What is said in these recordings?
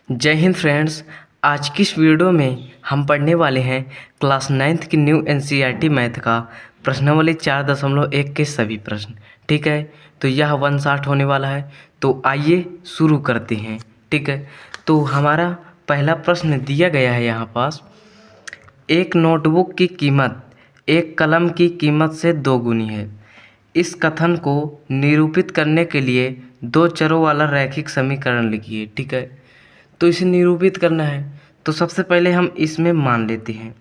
जय हिंद फ्रेंड्स। आज की इस वीडियो में हम पढ़ने वाले हैं क्लास 9th की न्यू एनसीईआरटी मैथ का प्रश्नावली 4.1 के सभी प्रश्न। ठीक है, तो यह 160 होने वाला है। तो आइए शुरू करते हैं। ठीक है, तो हमारा पहला प्रश्न दिया गया है यहाँ पास, एक नोटबुक की कीमत एक कलम की कीमत से 2 गुनी है। इस कथन को निरूपित करने के लिए दो चरों वाला रैखिक समीकरण लिखिए। ठीक है, तो इसे निरूपित करना है तो सबसे पहले हम इसमें मान लेते हैं।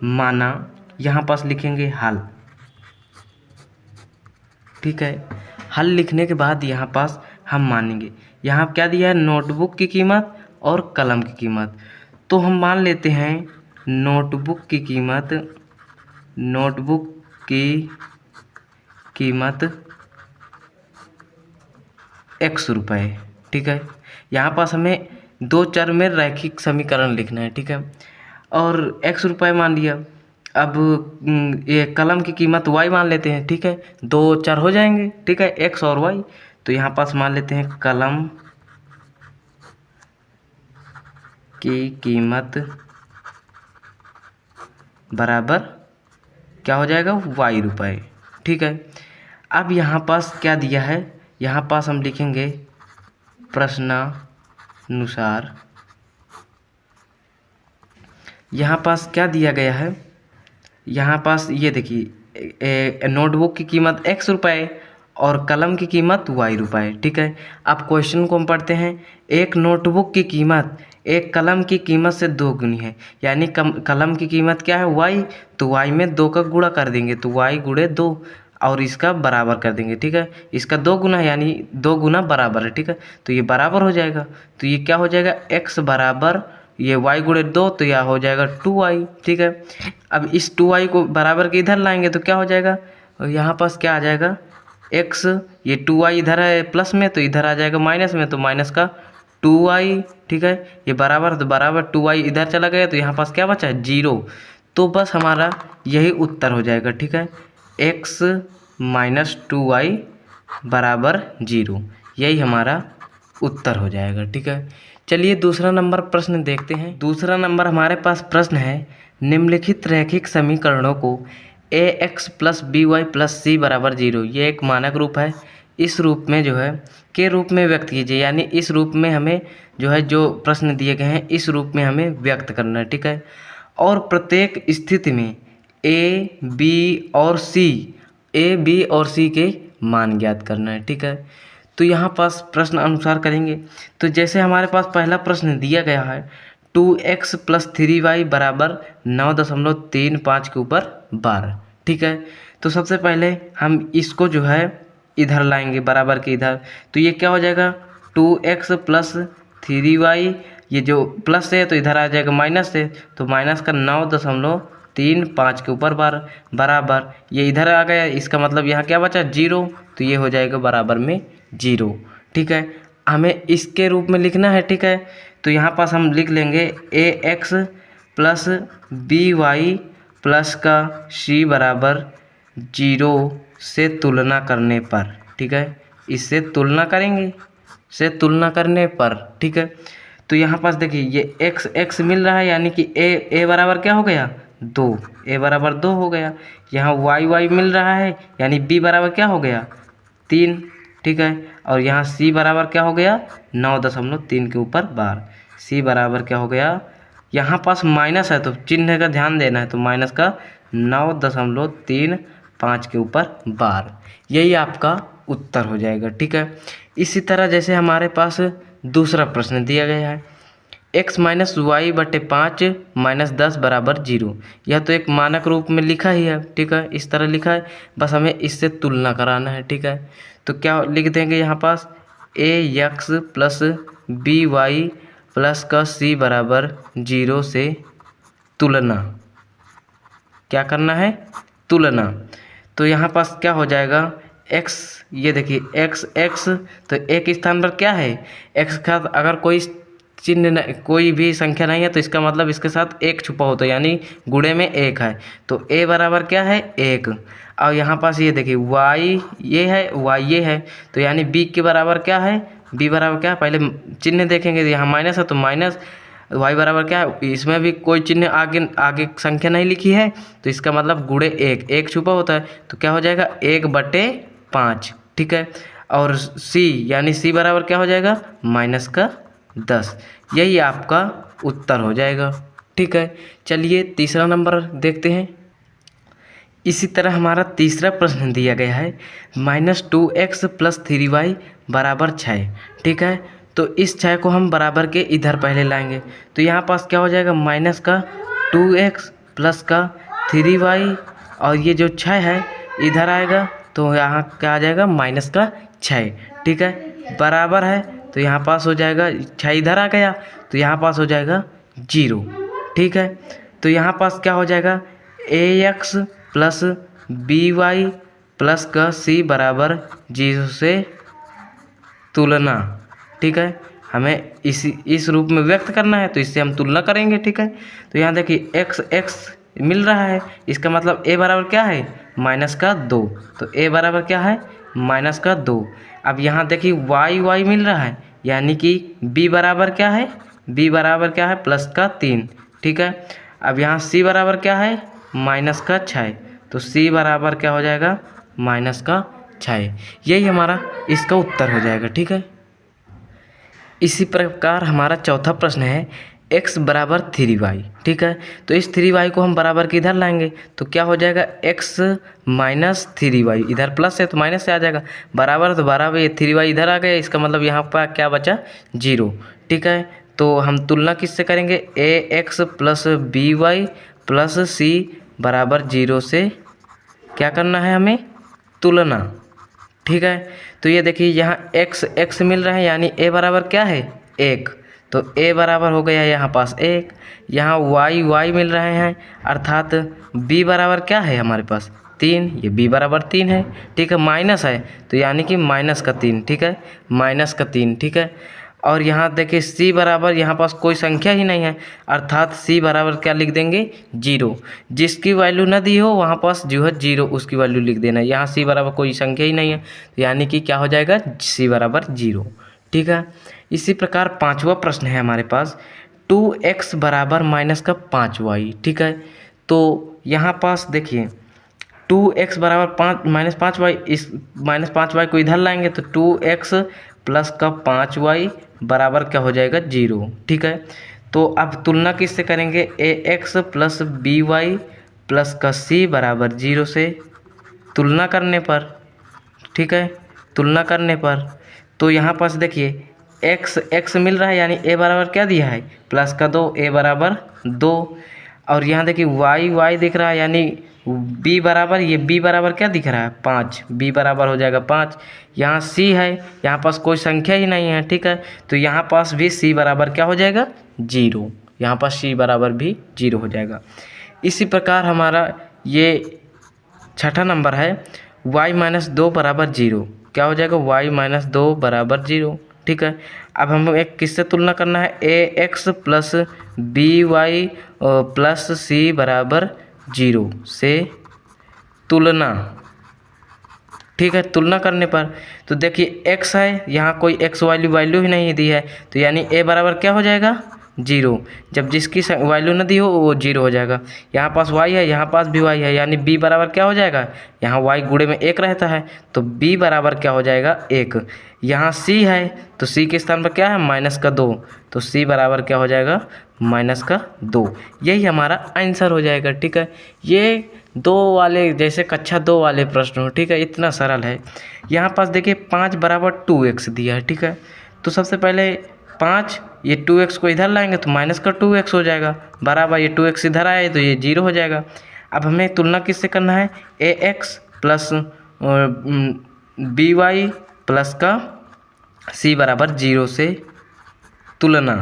माना यहाँ पास लिखेंगे हल। ठीक है, हल लिखने के बाद यहाँ पास हम मानेंगे। यहाँ क्या दिया है, नोटबुक की कीमत और कलम की कीमत। तो हम मान लेते हैं नोटबुक की कीमत x रुपये। ठीक है, यहाँ पास हमें दो चर में रैखिक समीकरण लिखना है। ठीक है, और x रुपये मान लिया। अब ये कलम की कीमत y मान लेते हैं। ठीक है, दो चर हो जाएंगे। ठीक है, x और y। तो यहाँ पास मान लेते हैं कलम की कीमत बराबर क्या हो जाएगा, y रुपये। ठीक है, अब यहाँ पास क्या दिया है, यहाँ पास हम लिखेंगे प्रश्नानुसार। यहाँ पास क्या दिया गया है, यहाँ पास ये देखिए नोटबुक की कीमत x रुपये और कलम की कीमत y रुपये। ठीक है, अब क्वेश्चन को हम पढ़ते हैं। एक नोटबुक की कीमत एक कलम की कीमत से 2 गुनी है, यानी कलम की कीमत क्या है, y। तो y में 2 का गुणा कर देंगे तो y गुणे 2 और इसका बराबर कर देंगे। ठीक है, इसका 2 गुना यानी 2 गुना बराबर है। ठीक है, तो ये बराबर हो जाएगा। तो ये क्या हो जाएगा, x बराबर ये y गुणे 2, तो यह हो जाएगा 2y। ठीक है, अब इस 2y को बराबर के इधर लाएंगे तो क्या हो जाएगा, यहाँ पास क्या आ जाएगा x, ये 2y इधर है प्लस में तो इधर आ जाएगा माइनस में, तो माइनस का 2y। ठीक है, ये बराबर तो बराबर 2y इधर चला गया तो यहाँ पास क्या बचा है, 0। तो बस हमारा यही उत्तर हो जाएगा। ठीक है, x माइनस 2y बराबर 0, यही हमारा उत्तर हो जाएगा। ठीक है, चलिए दूसरा नंबर प्रश्न देखते हैं। दूसरा नंबर हमारे पास प्रश्न है, निम्नलिखित रैखिक समीकरणों को ax plus B Y plus c बराबर 0, ये एक मानक रूप है, इस रूप में जो है के रूप में व्यक्त कीजिए। यानी इस रूप में हमें जो है जो प्रश्न दिए गए हैं इस रूप में हमें व्यक्त करना है। ठीक है, और प्रत्येक स्थिति में a b और c के मान ज्ञात करना है। ठीक है, तो यहाँ पास प्रश्न अनुसार करेंगे। तो जैसे हमारे पास पहला प्रश्न दिया गया है 2x प्लस 3y बराबर 9.35 के ऊपर 12। ठीक है, तो सबसे पहले हम इसको जो है इधर लाएंगे बराबर के इधर, तो ये क्या हो जाएगा 2x प्लस 3y, ये जो प्लस है तो इधर आ जाएगा माइनस है, तो माइनस का 9.35 के ऊपर 12 बराबर ये इधर आ गया, इसका मतलब यहाँ क्या बचा 0, तो ये हो जाएगा बराबर में 0। ठीक है, हमें इसके रूप में लिखना है। ठीक है, तो यहाँ पास हम लिख लेंगे ax प्लस by प्लस का c बराबर 0 से तुलना करने पर। ठीक है, इससे तुलना करेंगे, से तुलना करने पर। ठीक है, तो यहाँ पास देखिए ये x मिल रहा है, यानी कि a बराबर क्या हो गया 2, a बराबर 2 हो गया। यहाँ y मिल रहा है, यानी b बराबर क्या हो गया 3। ठीक है, और यहाँ c बराबर क्या हो गया 9.3 के ऊपर 12, c बराबर क्या हो गया, यहाँ पास माइनस है तो चिन्ह का ध्यान देना है, तो माइनस का 9.35 के ऊपर 12, यही आपका उत्तर हो जाएगा। ठीक है, इसी तरह जैसे हमारे पास दूसरा प्रश्न दिया गया है, x माइनस वाई बटे 5 माइनस 10 बराबर 0, यह तो एक मानक रूप में लिखा ही है। ठीक है, इस तरह लिखा है, बस हमें इससे तुलना कराना है। ठीक है, तो क्या लिख देंगे यहाँ पास ax plus B Y plus का c बराबर 0 से तुलना, क्या करना है तुलना। तो यहाँ पास क्या हो जाएगा x, ये देखिए x तो एक स्थान पर क्या है x का अगर कोई चिन्ह कोई भी संख्या नहीं है तो इसका मतलब इसके साथ 1 छुपा होता है, यानी गुणे में 1 है, तो a बराबर क्या है 1। और यहाँ पास ये देखिए y ये है y ये है, तो यानी b के बराबर क्या है बी बराबर क्या है, पहले चिन्ह देखेंगे, यहाँ माइनस है तो माइनस, वाई बराबर क्या है, इसमें भी कोई चिन्ह आगे आगे संख्या नहीं लिखी है तो इसका मतलब गुणे एक, एक छुपा होता है तो क्या हो जाएगा 1/5, ठीक है। और सी यानी सी बराबर क्या हो जाएगा -10, यही आपका उत्तर हो जाएगा, ठीक है। चलिए तीसरा नंबर देखते हैं। इसी तरह हमारा तीसरा प्रश्न दिया गया है -2x + 3y = 6, ठीक है। तो इस 6 को हम बराबर के इधर पहले लाएंगे तो यहाँ पास क्या हो जाएगा -2x + 3y, और ये जो 6 है इधर आएगा तो यहाँ क्या आ जाएगा -6, ठीक है। बराबर है तो यहाँ पास हो जाएगा 6 इधर आ गया तो यहाँ पास हो जाएगा 0, ठीक है। तो यहाँ पास क्या हो जाएगा ax + by + c = 0 से तुलना, ठीक है। हमें इस रूप में व्यक्त करना है तो इससे हम तुलना करेंगे, ठीक है। तो यहाँ देखिए x मिल रहा है, इसका मतलब a बराबर क्या है -2, तो a बराबर क्या है -2। अब यहाँ देखिए y मिल रहा है यानी कि b बराबर क्या है, b बराबर क्या है +3, ठीक है। अब यहाँ c बराबर क्या है -6, तो c बराबर क्या हो जाएगा -6, यही हमारा इसका उत्तर हो जाएगा, ठीक है। इसी प्रकार हमारा चौथा प्रश्न है x = 3y, ठीक है। तो इस 3y को हम बराबर के इधर लाएंगे तो क्या हो जाएगा x - 3y, इधर प्लस है तो माइनस से आ जाएगा, बराबर तो बराबर, ये 3y इधर आ गया, इसका मतलब यहाँ पर क्या बचा 0, ठीक है। तो हम तुलना किससे करेंगे ax + by + c = 0 से क्या करना है हमें तुलना, ठीक है। तो ये देखिए यहाँ x मिल रहा है यानी a बराबर क्या है 1, तो a बराबर हो गया यहाँ पास 1। यहाँ y मिल रहे हैं अर्थात b बराबर क्या है हमारे पास 3, ये b बराबर 3 है, ठीक है। माइनस है तो यानी कि -3, ठीक है, -3, ठीक है। और यहाँ देखिए c बराबर, यहाँ पास कोई संख्या ही नहीं है अर्थात c बराबर क्या लिख देंगे 0, जिसकी वैल्यू न दी हो वहाँ पास जो है 0 उसकी वैल्यू लिख देना। यहाँ c बराबर कोई संख्या ही नहीं है तो यानी कि क्या हो जाएगा c बराबर 0, ठीक है। इसी प्रकार पांचवा प्रश्न है हमारे पास 2x = -5y, ठीक है। तो यहाँ पास देखिए 2x = 5y, इस -5y को इधर लाएंगे तो 2x + 5y बराबर क्या हो जाएगा 0, ठीक है। तो अब तुलना किससे करेंगे ax + by + c = 0 से तुलना करने पर, ठीक है, तुलना करने पर। तो यहाँ पास देखिए x मिल रहा है यानी a बराबर क्या दिया है +2, a बराबर 2। और यहाँ देखिए y दिख रहा है यानी b बराबर, ये b बराबर क्या दिख रहा है 5, b बराबर हो जाएगा 5। यहाँ c है, यहाँ पास कोई संख्या ही नहीं है, ठीक है। तो यहाँ पास भी c बराबर क्या हो जाएगा 0, यहाँ पास c बराबर भी 0 हो जाएगा। इसी प्रकार हमारा ये छठा नंबर है y - 2 = 0, क्या हो जाएगा y - 2 = 0, ठीक है। अब हम एक किससे तुलना करना है ax + by + c = 0 से तुलना, ठीक है। तुलना करने पर तो देखिए x है, यहाँ कोई x वैल्यू ही नहीं दी है तो यानी a बराबर क्या हो जाएगा 0, जब जिसकी वैल्यू न दी हो वो 0 हो जाएगा। यहाँ पास y है, यहाँ पास भी y है यानी b बराबर क्या हो जाएगा, यहाँ y गुणे में 1 रहता है तो b बराबर क्या हो जाएगा 1। यहाँ c है तो c के स्थान पर क्या है -2, तो c बराबर क्या हो जाएगा -2, यही हमारा आंसर हो जाएगा, ठीक है। ये 2 वाले जैसे कक्षा 2 वाले प्रश्न हो, ठीक है, इतना सरल है। यहाँ पास देखिए 5 = 2x दिया है, ठीक है। तो सबसे पहले 5, ये 2x को इधर लाएंगे तो -2x हो जाएगा, बराबर ये 2x इधर आए तो ये 0 हो जाएगा। अब हमें तुलना किससे करना है ax + by + c = 0 से तुलना,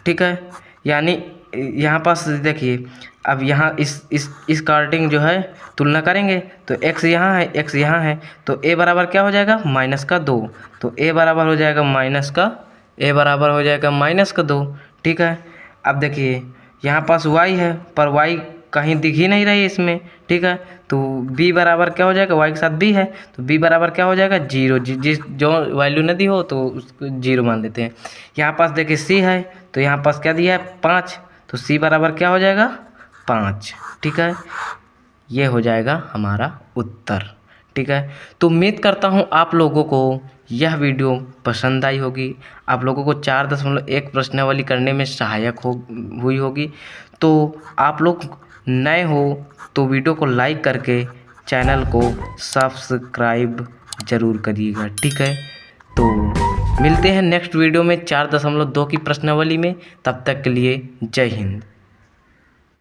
ठीक है। यानी यहाँ पास देखिए अब यहाँ इस कार्टिंग जो है तुलना करेंगे तो x यहाँ है, x यहाँ है तो a बराबर क्या हो जाएगा -2, तो a बराबर हो जाएगा -2, ठीक है। अब देखिए यहाँ पास y है पर y कहीं दिख ही नहीं रही इसमें, ठीक है। तो b बराबर क्या हो जाएगा, y के साथ b है तो b बराबर क्या हो जाएगा 0, जिस जो वैल्यू न दी हो तो उसको 0 मान देते हैं। यहाँ पास देखिए c है तो यहाँ पास क्या दिया है 5, तो c बराबर क्या हो जाएगा 5, ठीक है। ये हो जाएगा हमारा उत्तर, ठीक है। तो उम्मीद करता हूँ आप लोगों को यह वीडियो पसंद आई होगी, आप लोगों को 4.1 प्रश्नावली करने में सहायक हुई होगी। तो आप लोग नए हो तो वीडियो को लाइक करके चैनल को सब्सक्राइब ज़रूर करिएगा, ठीक है। तो मिलते हैं नेक्स्ट वीडियो में 4.2 की प्रश्नावली में, तब तक के लिए जय हिंद।